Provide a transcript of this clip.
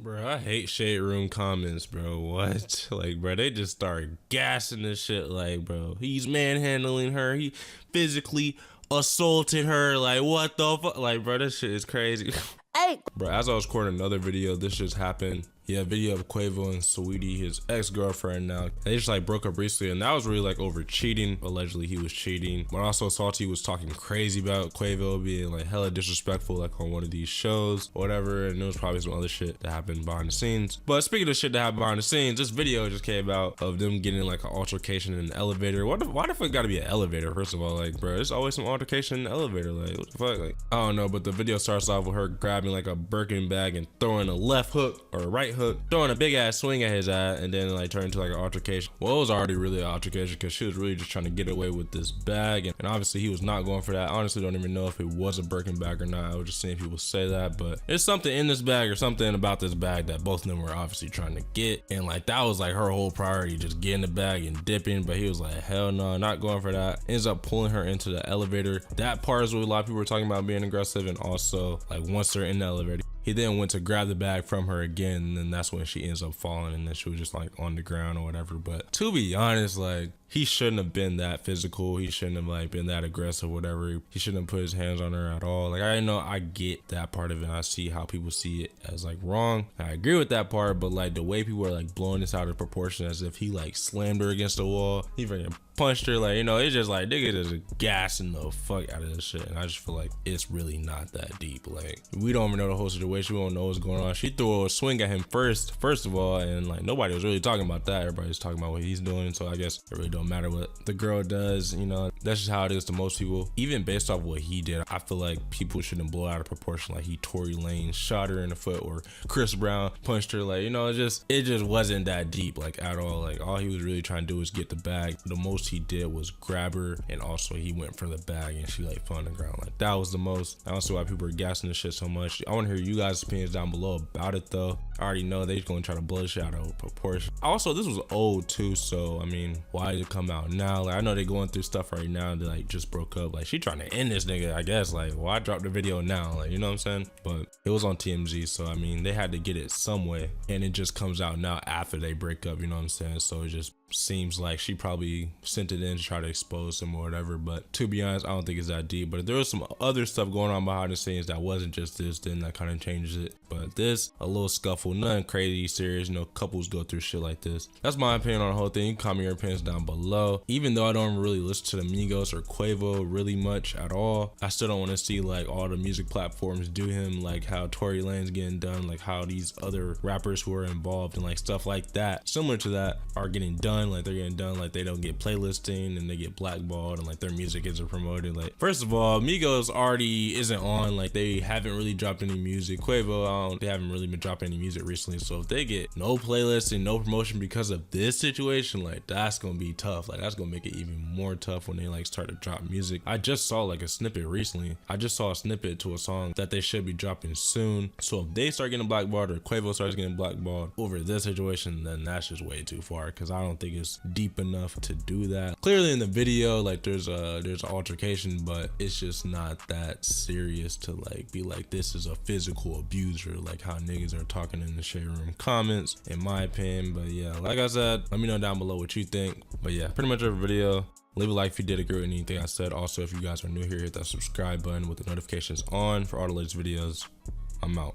Bro, I hate shade room comments, bro. What? Like, bro, they just start gassing this shit. Like, bro, he's manhandling her. He physically assaulted her. Like, what the fuck? Like, bro, this shit is crazy. Hey. Bro, as I was recording another video, this just happened. Yeah, video of Quavo and Saweetie, his ex-girlfriend now. They just like broke up recently, and that was really like over cheating. Allegedly he was cheating. But also Salty was talking crazy about Quavo being like hella disrespectful like on one of these shows or whatever, and there was probably some other shit that happened behind the scenes. But speaking of shit that happened behind the scenes, this video just came out of them getting like an altercation in an elevator. Why the fuck gotta be an elevator, first of all? Like, bro, there's always some altercation in the elevator. Like, what the fuck? Like, I don't know, but the video starts off with her grabbing like a Birkin bag and throwing a left hook or a right hook, throwing a big ass swing at his eye, and then like turned into like an altercation. Well, it was already really an altercation because she was really just trying to get away with this bag, and obviously he was not going for that. I honestly don't even know if it was a Birkin bag or not. I was just seeing people say that, but there's something in this bag or something about this bag that both of them were obviously trying to get, and like that was like her whole priority, just getting the bag and dipping. But he was like, hell no, not going for that. Ends up pulling her into the elevator. That part is what a lot of people were talking about being aggressive, and also like once they're in the elevator, he then went to grab the bag from her again, and then that's when she ends up falling, and then she was just like on the ground or whatever. But to be honest, like, he shouldn't have been that physical. He shouldn't have like been that aggressive, whatever. He shouldn't have put his hands on her at all. Like, I know I get that part of it. I see how people see it as like wrong. I agree with that part, but like the way people are like blowing this out of proportion as if he like slammed her against the wall, he freaking punched her, like, you know, it's just like nigga just gassing the fuck out of this shit. And I just feel like it's really not that deep. Like, we don't even know the whole situation. We don't know what's going on. She threw a swing at him first of all, and like nobody was really talking about that. Everybody's talking about what he's doing, so I guess it really don't matter what the girl does. You know, that's just how it is to most people. Even based off what he did, I feel like people shouldn't blow it out of proportion. Like, he Tory Lane shot her in the foot, or Chris Brown punched her. Like, you know, it just wasn't that deep, like, at all. Like, all he was really trying to do was get the bag. The most he did was grab her, and also he went for the bag, and she like fell on the ground. Like, that was the most. I don't see why people are gassing this shit so much. I want to hear you guys' opinions down below about it though. I already know they're gonna try to blow this shit out of proportion. Also, this was old too, so I mean, why did it come out now? Like, I know they're going through stuff right now. They like just broke up. Like, she trying to end this nigga, I guess. Like, well, I dropped the video now, like, you know what I'm saying? But it was on TMZ, so I mean, they had to get it some way, and it just comes out now after they break up, you know what I'm saying? So it just seems like she probably sent it in to try to expose him or whatever. But to be honest, I don't think it's that deep. But if there was some other stuff going on behind the scenes that wasn't just this, then that kind of changes it. But this, a little scuffle, nothing crazy serious. You know, couples go through shit like this. That's my opinion on the whole thing. You can comment your opinions down below. Even though I don't really listen to the Migos or Quavo really much at all, I still don't want to see like all the music platforms do him, like how Tory Lane's getting done, like how these other rappers who are involved and like stuff like that, similar to that, are getting done. Like, they're getting done, like they don't get playlisting and they get blackballed, and like their music isn't promoted. Like, first of all, Migos already isn't on, like they haven't really dropped any music. Quavo, they haven't really been dropping any music recently. So if they get no playlist and no promotion because of this situation, like that's gonna be tough. Like, that's gonna make it even more tough when they like start to drop music. I just saw like a snippet recently. I just saw a snippet to a song that they should be dropping soon. So if they start getting blackballed, or Quavo starts getting blackballed over this situation, then that's just way too far, because I don't think it's deep enough to do that. Clearly in the video, like there's an altercation, but it's just not that serious to like be like this is a physical abuser, like how niggas are talking in the shade room comments, in my opinion. But yeah, like I said, let me know down below what you think. But yeah, pretty much every video. Leave a like if you did agree with anything I said. Also, if you guys are new here, hit that subscribe button with the notifications on for all the latest videos. I'm out.